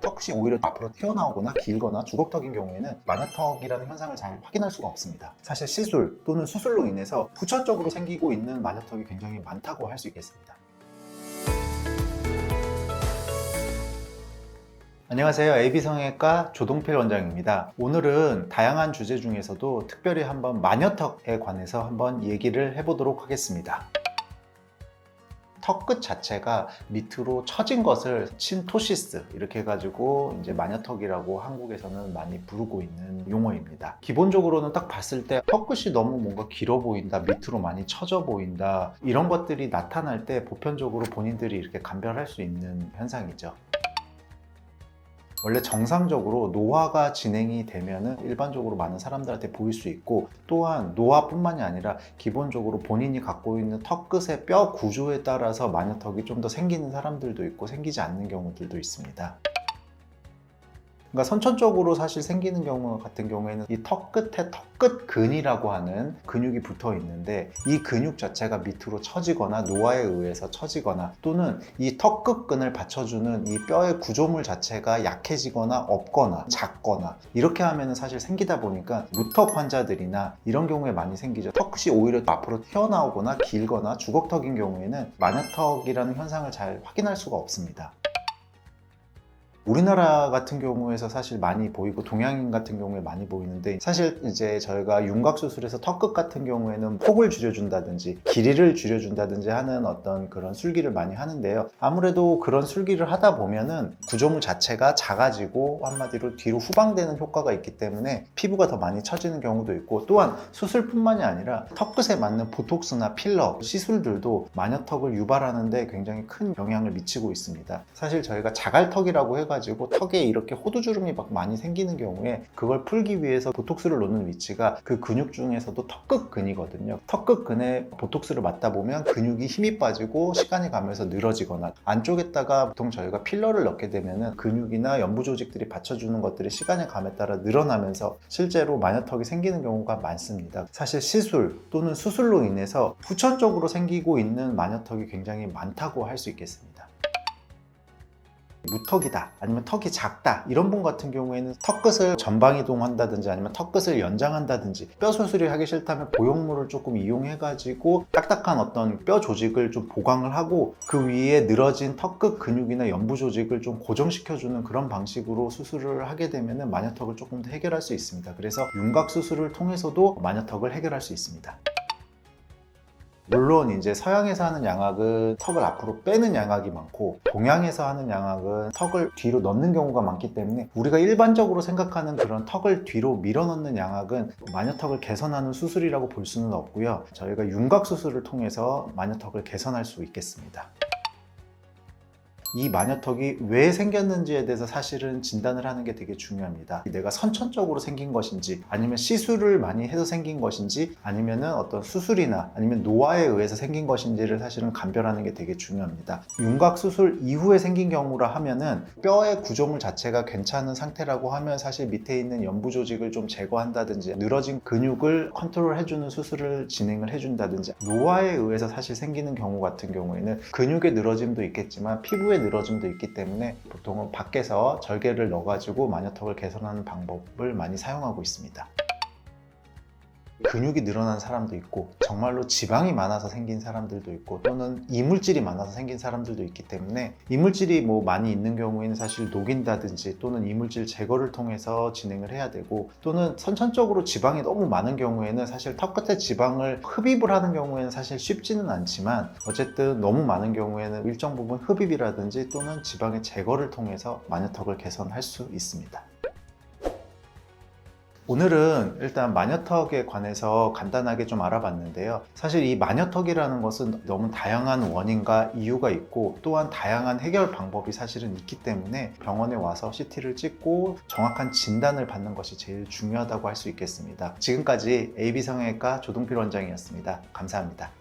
턱끝이 오히려 앞으로 튀어나오거나 길거나 주걱턱인 경우에는 마녀턱이라는 현상을 잘 확인할 수가 없습니다. 사실 시술 또는 수술로 인해서 후천적으로 생기고 있는 마녀턱이 굉장히 많다고 할 수 있겠습니다. 안녕하세요. AB성형외과 조동필 원장입니다. 오늘은 다양한 주제 중에서도 특별히 한번 마녀턱에 관해서 한번 얘기를 해보도록 하겠습니다. 턱끝 자체가 밑으로 처진 것을 신토시스 이렇게 해가지고 이제 마녀턱이라고 한국에서는 많이 부르고 있는 용어입니다. 기본적으로는 딱 봤을 때 턱끝이 너무 뭔가 길어 보인다, 밑으로 많이 처져 보인다, 이런 것들이 나타날 때 보편적으로 본인들이 이렇게 감별할 수 있는 현상이죠. 원래 정상적으로 노화가 진행이 되면은 일반적으로 많은 사람들한테 보일 수 있고, 또한 노화뿐만이 아니라 기본적으로 본인이 갖고 있는 턱끝의 뼈 구조에 따라서 마녀턱이 좀 더 생기는 사람들도 있고 생기지 않는 경우들도 있습니다. 그러니까 선천적으로 사실 생기는 경우 같은 경우에는 이 턱끝에 턱끝근이라고 하는 근육이 붙어 있는데, 이 근육 자체가 밑으로 처지거나 노화에 의해서 처지거나, 또는 이 턱끝근을 받쳐주는 이 뼈의 구조물 자체가 약해지거나 없거나 작거나 이렇게 하면 사실 생기다 보니까 무턱 환자들이나 이런 경우에 많이 생기죠. 턱끝이 오히려 앞으로 튀어나오거나 길거나 주걱턱인 경우에는 마녀턱이라는 현상을 잘 확인할 수가 없습니다. 우리나라 같은 경우에서 사실 많이 보이고 동양인 같은 경우에 많이 보이는데, 사실 이제 저희가 윤곽 수술에서 턱끝 같은 경우에는 폭을 줄여준다든지 길이를 줄여준다든지 하는 어떤 그런 술기를 많이 하는데요. 아무래도 그런 술기를 하다 보면은 구조물 자체가 작아지고 한마디로 뒤로 후방되는 효과가 있기 때문에 피부가 더 많이 처지는 경우도 있고, 또한 수술뿐만이 아니라 턱끝에 맞는 보톡스나 필러 시술들도 마녀턱을 유발하는 데 굉장히 큰 영향을 미치고 있습니다. 사실 저희가 자갈턱이라고 해가지고 턱에 이렇게 호두주름이 막 많이 생기는 경우에 그걸 풀기 위해서 보톡스를 놓는 위치가 그 근육 중에서도 턱끝근이거든요. 턱끝근에 보톡스를 맞다 보면 근육이 힘이 빠지고 시간이 가면서 늘어지거나, 안쪽에다가 보통 저희가 필러를 넣게 되면 근육이나 연부 조직들이 받쳐주는 것들이 시간의 감에 따라 늘어나면서 실제로 마녀턱이 생기는 경우가 많습니다. 사실 시술 또는 수술로 인해서 후천적으로 생기고 있는 마녀턱이 굉장히 많다고 할 수 있겠습니다. 무턱이다, 아니면 턱이 작다, 이런 분 같은 경우에는 턱끝을 전방 이동한다든지 아니면 턱끝을 연장한다든지, 뼈 수술이 하기 싫다면 보형물을 조금 이용해 가지고 딱딱한 어떤 뼈 조직을 좀 보강을 하고 그 위에 늘어진 턱끝 근육이나 연부 조직을 좀 고정시켜 주는 그런 방식으로 수술을 하게 되면 마녀턱을 조금 더 해결할 수 있습니다. 그래서 윤곽 수술을 통해서도 마녀턱을 해결할 수 있습니다. 물론 이제 서양에서 하는 양악은 턱을 앞으로 빼는 양악이 많고, 동양에서 하는 양악은 턱을 뒤로 넣는 경우가 많기 때문에 우리가 일반적으로 생각하는 그런 턱을 뒤로 밀어 넣는 양악은 마녀턱을 개선하는 수술이라고 볼 수는 없고요. 저희가 윤곽 수술을 통해서 마녀턱을 개선할 수 있겠습니다. 이 마녀턱이 왜 생겼는지에 대해서 사실은 진단을 하는 게 되게 중요합니다. 내가 선천적으로 생긴 것인지, 아니면 시술을 많이 해서 생긴 것인지, 아니면은 어떤 수술이나 아니면 노화에 의해서 생긴 것인지를 사실은 감별하는 게 되게 중요합니다. 윤곽 수술 이후에 생긴 경우라 하면은 뼈의 구조물 자체가 괜찮은 상태라고 하면 사실 밑에 있는 연부 조직을 좀 제거한다든지 늘어진 근육을 컨트롤 해주는 수술을 진행을 해준다든지, 노화에 의해서 사실 생기는 경우 같은 경우에는 근육의 늘어짐도 있겠지만 피부의 늘어짐도 있기 때문에 보통은 밖에서 절개를 넣어가지고 마녀턱을 개선하는 방법을 많이 사용하고 있습니다. 근육이 늘어난 사람도 있고, 정말로 지방이 많아서 생긴 사람들도 있고, 또는 이물질이 많아서 생긴 사람들도 있기 때문에, 이물질이 뭐 많이 있는 경우에는 사실 녹인다든지 또는 이물질 제거를 통해서 진행을 해야 되고, 또는 선천적으로 지방이 너무 많은 경우에는 사실 턱끝에 지방을 흡입을 하는 경우에는 사실 쉽지는 않지만, 어쨌든 너무 많은 경우에는 일정 부분 흡입이라든지 또는 지방의 제거를 통해서 마녀턱을 개선할 수 있습니다. 오늘은 일단 마녀턱에 관해서 간단하게 좀 알아봤는데요. 사실 이 마녀턱이라는 것은 너무 다양한 원인과 이유가 있고, 또한 다양한 해결 방법이 사실은 있기 때문에 병원에 와서 CT를 찍고 정확한 진단을 받는 것이 제일 중요하다고 할 수 있겠습니다. 지금까지 AB성형외과 조동필 원장이었습니다. 감사합니다.